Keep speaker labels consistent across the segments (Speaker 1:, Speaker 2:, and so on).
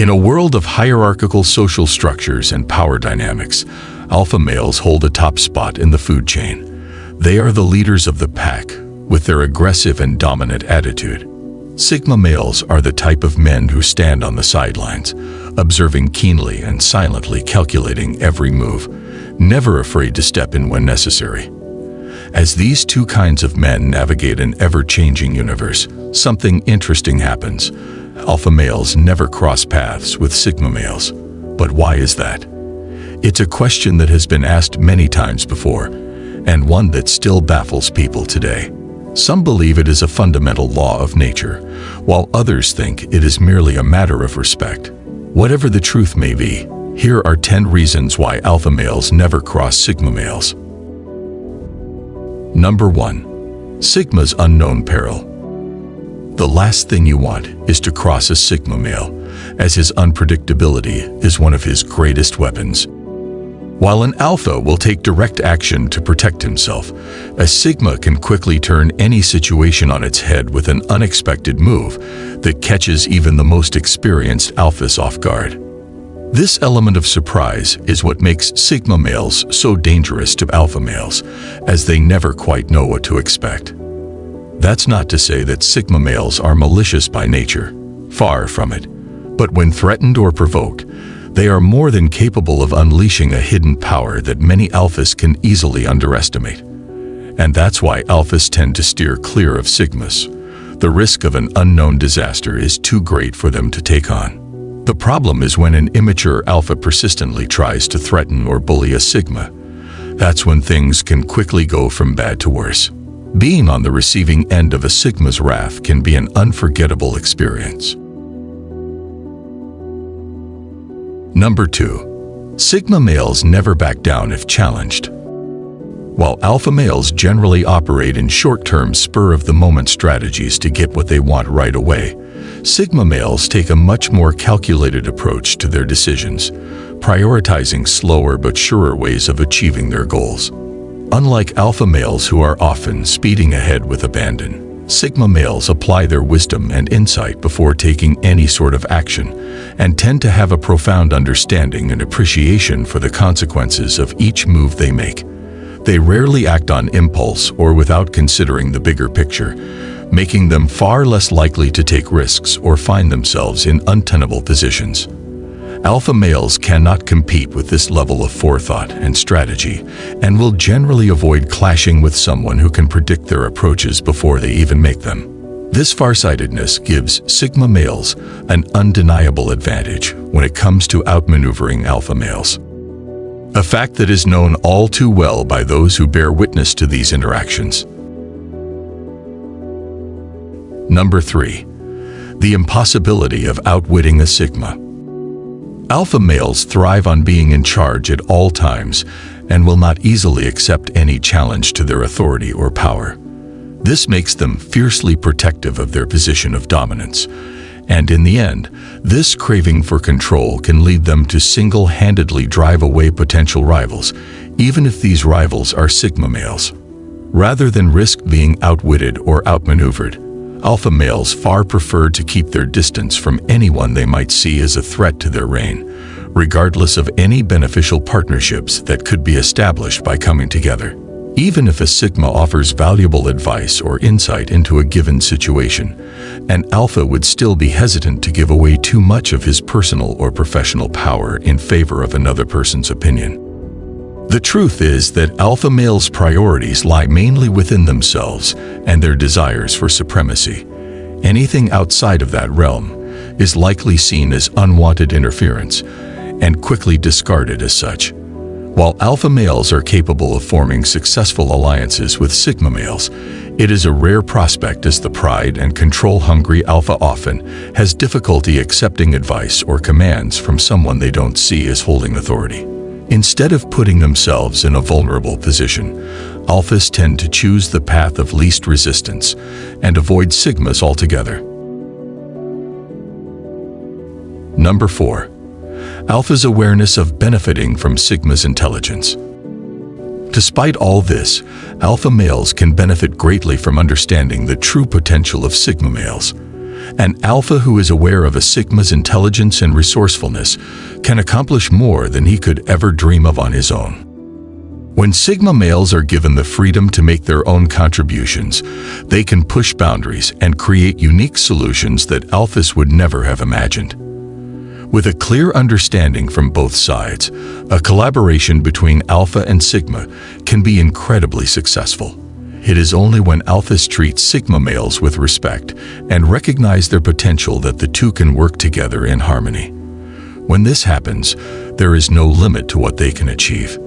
Speaker 1: In a world of hierarchical social structures and power dynamics, alpha males hold a top spot in the food chain. They are the leaders of the pack, with their aggressive and dominant attitude. Sigma males are the type of men who stand on the sidelines, observing keenly and silently calculating every move, never afraid to step in when necessary. As these two kinds of men navigate an ever-changing universe, something interesting happens. Alpha males never cross paths with Sigma males. But why is that? It's a question that has been asked many times before, and one that still baffles people today. Some believe it is a fundamental law of nature, while others think it is merely a matter of respect. Whatever the truth may be, here are 10 reasons why alpha males never cross Sigma males. Number 1. Sigma's unknown peril. The last thing you want is to cross a Sigma male, as his unpredictability is one of his greatest weapons. While an alpha will take direct action to protect himself, a Sigma can quickly turn any situation on its head with an unexpected move that catches even the most experienced alphas off guard. This element of surprise is what makes Sigma males so dangerous to alpha males, as they never quite know what to expect. That's not to say that Sigma males are malicious by nature, far from it. But when threatened or provoked, they are more than capable of unleashing a hidden power that many alphas can easily underestimate. And that's why alphas tend to steer clear of Sigmas. The risk of an unknown disaster is too great for them to take on. The problem is when an immature alpha persistently tries to threaten or bully a Sigma. That's when things can quickly go from bad to worse. Being on the receiving end of a Sigma's wrath can be an unforgettable experience. Number 2. Sigma males never back down if challenged. While alpha males generally operate in short-term spur-of-the-moment strategies to get what they want right away, Sigma males take a much more calculated approach to their decisions, prioritizing slower but surer ways of achieving their goals. Unlike alpha males who are often speeding ahead with abandon, Sigma males apply their wisdom and insight before taking any sort of action and tend to have a profound understanding and appreciation for the consequences of each move they make. They rarely act on impulse or without considering the bigger picture, making them far less likely to take risks or find themselves in untenable positions. Alpha males cannot compete with this level of forethought and strategy and will generally avoid clashing with someone who can predict their approaches before they even make them. This farsightedness gives Sigma males an undeniable advantage when it comes to outmaneuvering alpha males. A fact that is known all too well by those who bear witness to these interactions. Number 3. The impossibility of outwitting a Sigma. Alpha males thrive on being in charge at all times and will not easily accept any challenge to their authority or power. This makes them fiercely protective of their position of dominance, and in the end, this craving for control can lead them to single-handedly drive away potential rivals, even if these rivals are Sigma males. Rather than risk being outwitted or outmaneuvered, alpha males far prefer to keep their distance from anyone they might see as a threat to their reign, regardless of any beneficial partnerships that could be established by coming together. Even if a Sigma offers valuable advice or insight into a given situation, an alpha would still be hesitant to give away too much of his personal or professional power in favor of another person's opinion. The truth is that alpha males' priorities lie mainly within themselves and their desires for supremacy. Anything outside of that realm is likely seen as unwanted interference and quickly discarded as such. While alpha males are capable of forming successful alliances with Sigma males, it is a rare prospect as the pride and control-hungry alpha often has difficulty accepting advice or commands from someone they don't see as holding authority. Instead of putting themselves in a vulnerable position, alphas tend to choose the path of least resistance and avoid Sigmas altogether. Number 4. Alpha's awareness of benefiting from Sigma's intelligence. Despite all this, alpha males can benefit greatly from understanding the true potential of Sigma males. An alpha who is aware of a sigma's intelligence and resourcefulness can accomplish more than he could ever dream of on his own. When sigma males are given the freedom to make their own contributions, they can push boundaries and create unique solutions that alphas would never have imagined. With a clear understanding from both sides, a collaboration between alpha and sigma can be incredibly successful. It is only when alphas treat sigma males with respect and recognize their potential that the two can work together in harmony. When this happens, there is no limit to what they can achieve.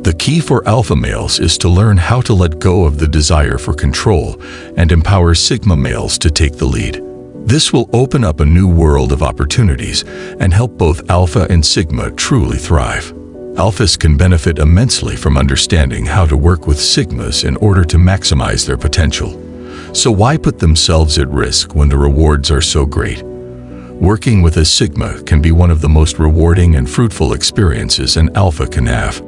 Speaker 1: The key for alpha males is to learn how to let go of the desire for control and empower sigma males to take the lead. This will open up a new world of opportunities and help both alpha and sigma truly thrive. Alphas can benefit immensely from understanding how to work with sigmas in order to maximize their potential. So why put themselves at risk when the rewards are so great? Working with a sigma can be one of the most rewarding and fruitful experiences an alpha can have.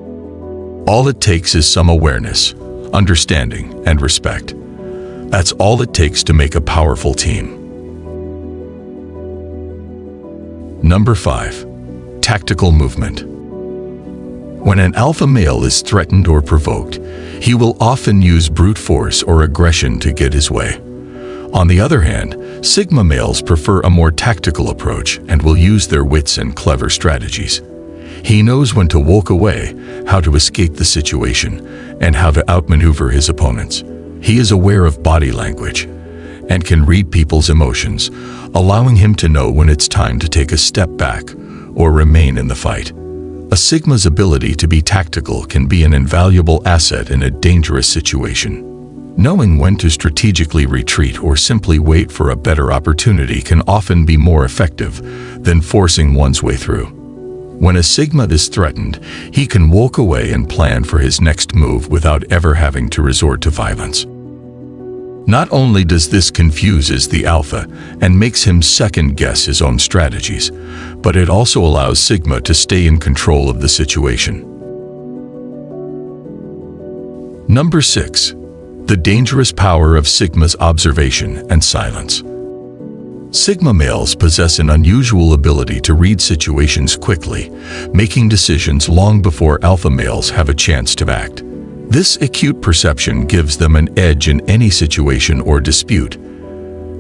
Speaker 1: All it takes is some awareness, understanding, and respect. That's all it takes to make a powerful team. Number 5. Tactical movement. When an alpha male is threatened or provoked, he will often use brute force or aggression to get his way. On the other hand, sigma males prefer a more tactical approach and will use their wits and clever strategies. He knows when to walk away, how to escape the situation, and how to outmaneuver his opponents. He is aware of body language and can read people's emotions, allowing him to know when it's time to take a step back or remain in the fight. A sigma's ability to be tactical can be an invaluable asset in a dangerous situation. Knowing when to strategically retreat or simply wait for a better opportunity can often be more effective than forcing one's way through. When a sigma is threatened, he can walk away and plan for his next move without ever having to resort to violence. Not only does this confuse the alpha and makes him second-guess his own strategies, but it also allows sigma to stay in control of the situation. Number 6. The dangerous power of sigma's observation and silence. Sigma males possess an unusual ability to read situations quickly, making decisions long before alpha males have a chance to act. This acute perception gives them an edge in any situation or dispute.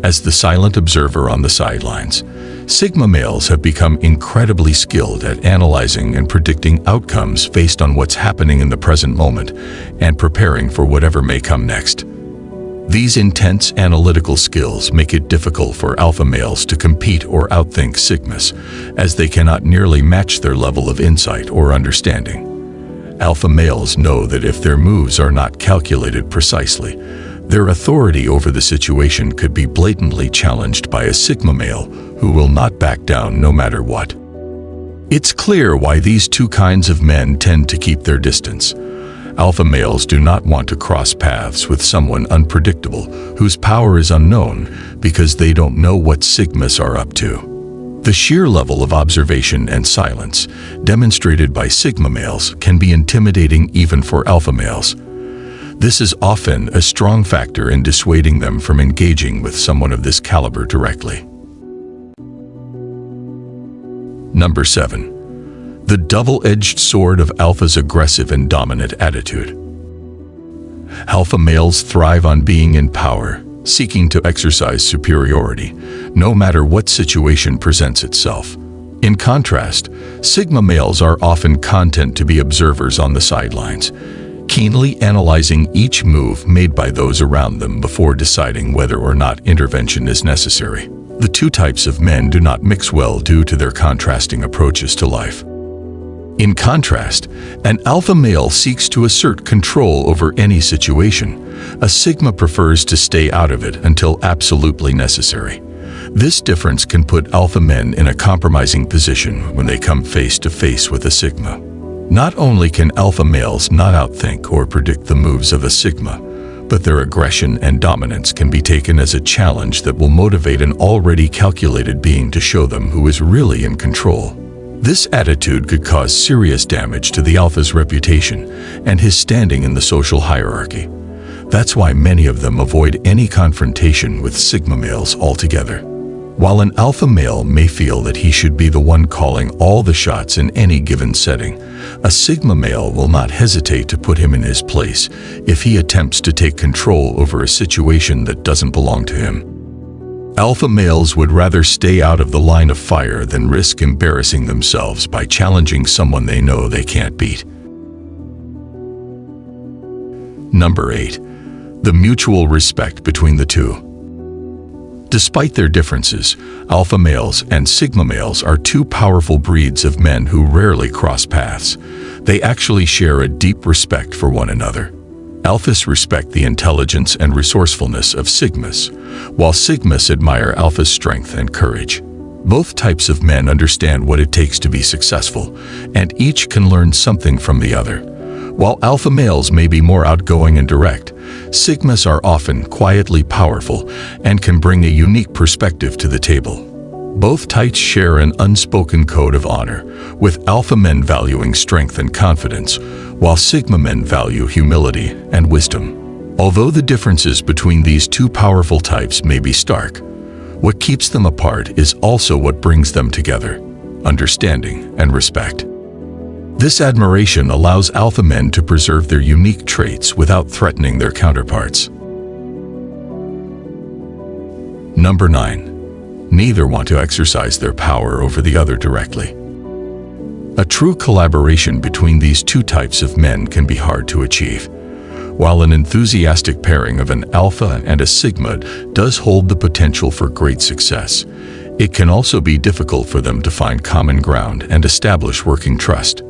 Speaker 1: As the silent observer on the sidelines, sigma males have become incredibly skilled at analyzing and predicting outcomes based on what's happening in the present moment and preparing for whatever may come next. These intense analytical skills make it difficult for alpha males to compete or outthink sigmas, as they cannot nearly match their level of insight or understanding. Alpha males know that if their moves are not calculated precisely, their authority over the situation could be blatantly challenged by a sigma male who will not back down no matter what. It's clear why these two kinds of men tend to keep their distance. Alpha males do not want to cross paths with someone unpredictable whose power is unknown because they don't know what sigmas are up to. The sheer level of observation and silence demonstrated by sigma males can be intimidating even for alpha males. This is often a strong factor in dissuading them from engaging with someone of this caliber directly. Number 7. The double-edged sword of alpha's aggressive and dominant attitude. Alpha males thrive on being in power, seeking to exercise superiority, no matter what situation presents itself. In contrast, sigma males are often content to be observers on the sidelines, keenly analyzing each move made by those around them before deciding whether or not intervention is necessary. The two types of men do not mix well due to their contrasting approaches to life. In contrast, an alpha male seeks to assert control over any situation. A sigma prefers to stay out of it until absolutely necessary. This difference can put alpha men in a compromising position when they come face to face with a sigma. Not only can alpha males not outthink or predict the moves of a sigma, but their aggression and dominance can be taken as a challenge that will motivate an already calculated being to show them who is really in control. This attitude could cause serious damage to the alpha's reputation and his standing in the social hierarchy. That's why many of them avoid any confrontation with sigma males altogether. While an alpha male may feel that he should be the one calling all the shots in any given setting, a sigma male will not hesitate to put him in his place if he attempts to take control over a situation that doesn't belong to him. Alpha males would rather stay out of the line of fire than risk embarrassing themselves by challenging someone they know they can't beat. Number 8. The mutual respect between the two. Despite their differences, alpha males and sigma males are two powerful breeds of men who rarely cross paths. They actually share a deep respect for one another. Alphas respect the intelligence and resourcefulness of sigmas, while sigmas admire alpha's strength and courage. Both types of men understand what it takes to be successful, and each can learn something from the other. While alpha males may be more outgoing and direct, sigmas are often quietly powerful and can bring a unique perspective to the table. Both types share an unspoken code of honor, with alpha men valuing strength and confidence, while sigma men value humility and wisdom. Although the differences between these two powerful types may be stark, what keeps them apart is also what brings them together: understanding and respect. This admiration allows alpha men to preserve their unique traits without threatening their counterparts. Number 9. Neither want to exercise their power over the other directly. A true collaboration between these two types of men can be hard to achieve. While an enthusiastic pairing of an alpha and a sigma does hold the potential for great success, it can also be difficult for them to find common ground and establish working trust.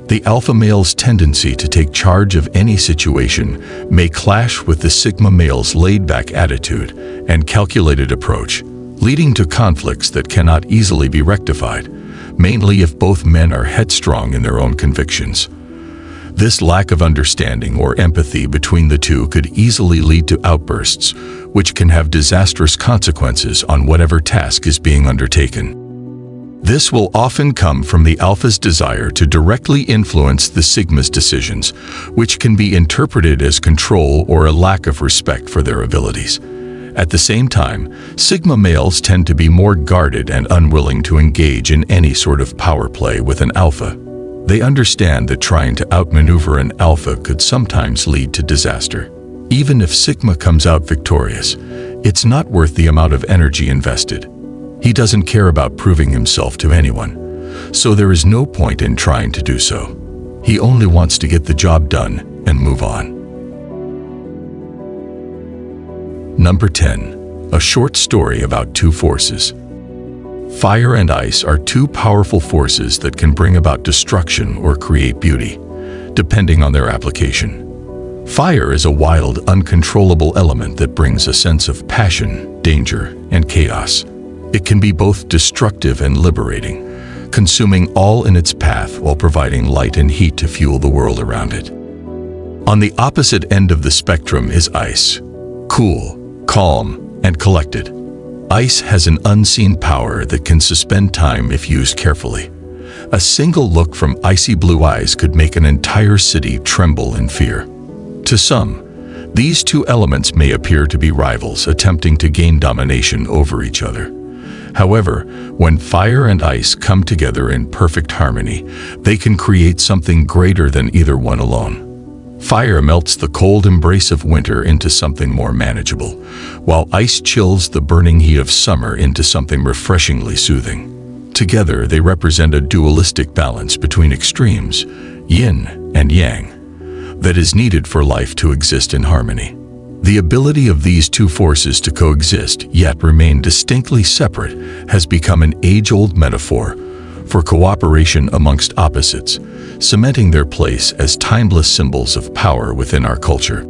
Speaker 1: The alpha male's tendency to take charge of any situation may clash with the sigma male's laid-back attitude and calculated approach, leading to conflicts that cannot easily be rectified, mainly if both men are headstrong in their own convictions. This lack of understanding or empathy between the two could easily lead to outbursts, which can have disastrous consequences on whatever task is being undertaken. This will often come from the alpha's desire to directly influence the sigma's decisions, which can be interpreted as control or a lack of respect for their abilities. At the same time, sigma males tend to be more guarded and unwilling to engage in any sort of power play with an alpha. They understand that trying to outmaneuver an alpha could sometimes lead to disaster. Even if sigma comes out victorious, it's not worth the amount of energy invested. He doesn't care about proving himself to anyone, so there is no point in trying to do so. He only wants to get the job done and move on. Number 10. A short story about two forces. Fire and ice are two powerful forces that can bring about destruction or create beauty, depending on their application. Fire is a wild, uncontrollable element that brings a sense of passion, danger, and chaos. It can be both destructive and liberating, consuming all in its path while providing light and heat to fuel the world around it. On the opposite end of the spectrum is ice. Cool, calm, and collected. Ice has an unseen power that can suspend time if used carefully. A single look from icy blue eyes could make an entire city tremble in fear. To some, these two elements may appear to be rivals attempting to gain domination over each other. However, when fire and ice come together in perfect harmony, they can create something greater than either one alone. Fire melts the cold embrace of winter into something more manageable, while ice chills the burning heat of summer into something refreshingly soothing. Together, they represent a dualistic balance between extremes, yin and yang, that is needed for life to exist in harmony. The ability of these two forces to coexist yet remain distinctly separate has become an age-old metaphor for cooperation amongst opposites, cementing their place as timeless symbols of power within our culture.